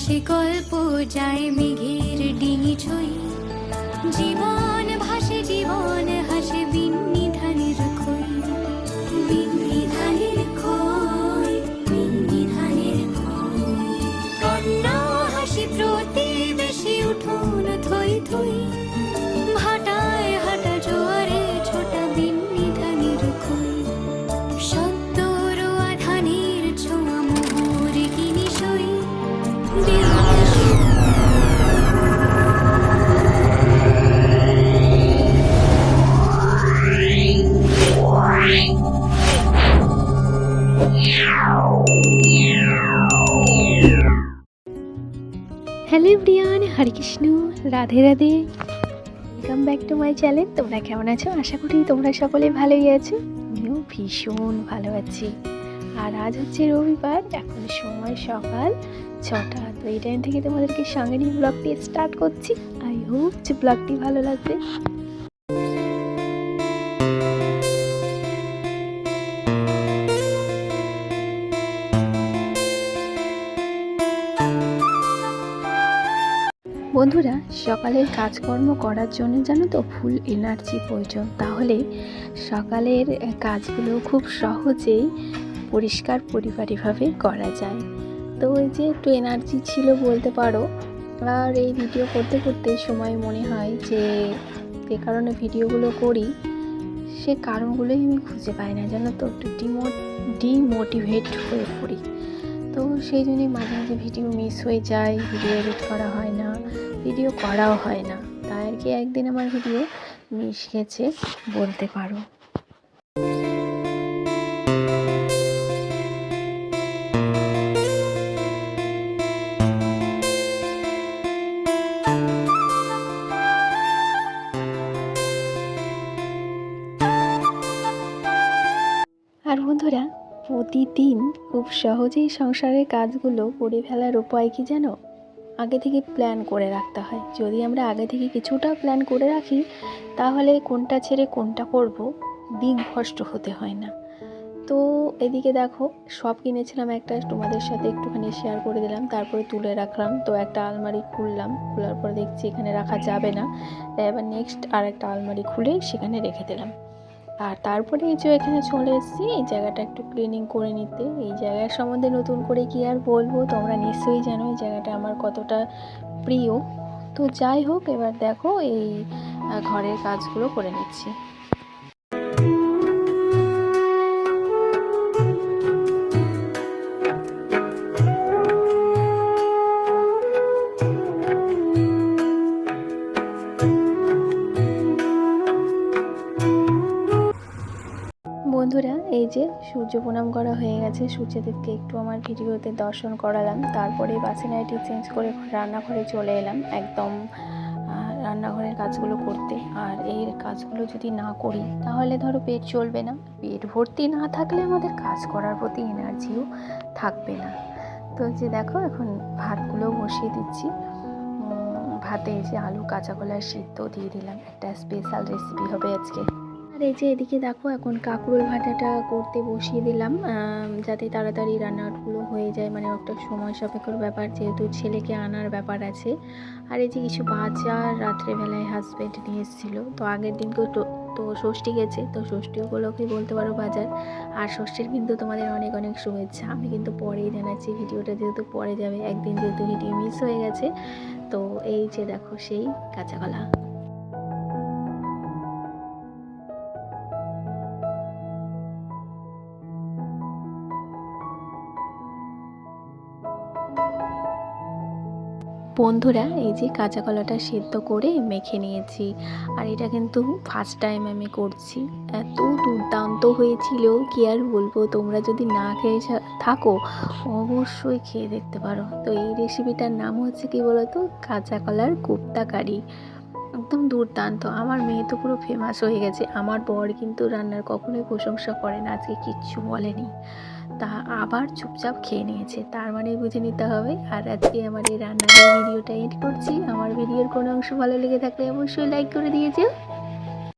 আকাশে গল্প যায় মেঘের ডিঙি ছই, জীবন ভাসে জীবন হাসে বিন্নি ধানের খই, বিন্নি ধানের খই, বিন্নি ধানের খই। কন্যা হাসি প্রতিবেশী উঠোন থই থই, ভাটায় হাটা জোয়ারে ছোটা বিন্নি ধানের খই। সদ্য রোয়া ধানের ছোঁয়া মোহর কিনি সই, hello everyone, Hare Krishna, Radhe Radhe. Welcome back to my channel. তোমরা কেমন আছো? আশা করি তোমরা সকলে ভালোই আছো। আমিও ভীষণ ভালো আছি। আর আজ হচ্ছে রবিবার, এখন সময় সকাল 6টা। তো এই টাইম থেকে তোমাদেরকে সঙ্গে নিয়ে ব্লগটি স্টার্ট করছি। আই হোপ যে ব্লগটি ভালো লাগবে। বন্ধুরা, সকালের কাজকর্ম করার জন্য জানো তো ফুল এনার্জি প্রয়োজন। তাহলে সকালের কাজগুলো খুব সহজেই পরিষ্কার পরিপাটিভাবে করা যায়। তো ওই যে একটু এনার্জি ছিল বলতে পারো। আর এই ভিডিও করতে করতে সময় মনে হয় যে কারণে ভিডিওগুলো করি সে কারণগুলোই আমি খুঁজে পাই না, জানো তো। একটু ডিমোটিভেট হয়ে পড়ি। তো সেই জন্যই মাঝে মাঝে ভিডিও মিস হয়ে যায়, ভিডিও এডিট করা হয় না, ভিডিও করাও হয় না। তাই আর কি একদিন আমার ভিডিও মিস গেছে বলতে পারো। আর বন্ধুরা, প্রতিদিন খুব সহজেই সংসারের কাজগুলো করে ফেলার উপায় কি জানো? আগে থেকে প্ল্যান করে রাখতে হয়। যদি আমরা আগে থেকে কিছুটা প্ল্যান করে রাখি, তাহলে কোনটা ছেড়ে কোনটা করব দিকভ্রষ্ট হতে হয় না। তো এদিকে দেখো, সব কিনেছিলাম, একটা তোমাদের সাথে একটুখানি শেয়ার করে দিলাম, তারপরে তুলে রাখলাম। তো একটা আলমারি খুললাম, খোলার পর দেখছি এখানে রাখা যাবে না, তাই এবার নেক্সট আর একটা আলমারি খুলে সেখানে রেখে দিলাম। আর তারপরে এই যে এখানে চলে এসেছি এই জায়গাটা একটু ক্লিনিং করে নিতে। এই জায়গার সম্বন্ধে নতুন করে কি আর বলবো, তোমরা নিশ্চয়ই জানো এই জায়গাটা আমার কতটা প্রিয়। তো যাই হোক, এবার দেখো এই ঘরের কাজগুলো করে নিচ্ছি। বন্ধুরা, এই যে সূর্য প্রণাম করা হয়ে গেছে, সূর্যদেবকে একটু আমার ভিডিওতে দর্শন করালাম। তারপরে বাসিনাইটি চেঞ্জ করে রান্নাঘরে চলে এলাম, একদম রান্নাঘরের কাজগুলো করতে। আর এই কাজগুলো যদি না করি তাহলে ধরো পেট চলবে না। পেট ভর্তি না থাকলে আমাদের কাজ করার প্রতি এনার্জিও থাকবে না। তো যে দেখো, এখন ভাতগুলো বসিয়ে দিচ্ছি। ভাতে এই যে আলু কাঁচা কলার সিদ্ধ দিয়ে দিলাম, একটা স্পেশাল রেসিপি হবে আজকে। আর এই যে এদিকে দেখো, এখন কাঁকরোল ভাজাটা করতে বসিয়ে দিলাম, যাতে তাড়াতাড়ি রান্নাগুলো হয়ে যায়। মানে একটা সময় সাপেক্ষর ব্যাপার, যেহেতু ছেলেকে আনার ব্যাপার আছে। আর এই যে কিছু বাজার রাত্রেবেলায় হাজব্যান্ড নিয়ে এসেছিলো। তো আগের দিন তো ষষ্ঠী গেছে, তো ষষ্ঠী উপলক্ষে বলতে পারো বাজার। আর ষষ্ঠীর কিন্তু তোমাদের অনেক অনেক শুভেচ্ছা। আমি কিন্তু পরেই জানাচ্ছি, ভিডিওটা যেহেতু পরে যাবে, একদিন যেহেতু ভিডিও মিস হয়ে গেছে। তো এই যে দেখো সেই কাঁচা কলা। বন্ধুরা, এই যে কাঁচা কলাটা সিদ্ধ করে মেখে নিয়েছি। আর এটা কিন্তু ফার্স্ট টাইম আমি করছি। এত দুর্দান্ত হয়েছিল কি আর বলবো। তোমরা যদি না খেয়ে থাকো অবশ্যই খেয়ে দেখতে পারো। তো এই রেসিপিটার নাম হচ্ছে কি বলতো, কাঁচা কলার কোপ্তা কারি। একদম দুর্দান্ত। আমার মেয়ে তো পুরো ফেমাস হয়ে গেছে। আমার বর কিন্তু রান্নার কখনোই প্রশংসা করে না, আজকে কিচ্ছু বলেনি, তা আবার চুপচাপ খেয়ে নিয়েছে। তার মানে বুঝে নিতে হবে। আর আজকে আমার এই রান্নার ভিডিওটা এড করছি। আমার ভিডিওর কোনো অংশ ভালো লেগে থাকলে অবশ্যই লাইক করে দিয়েছে।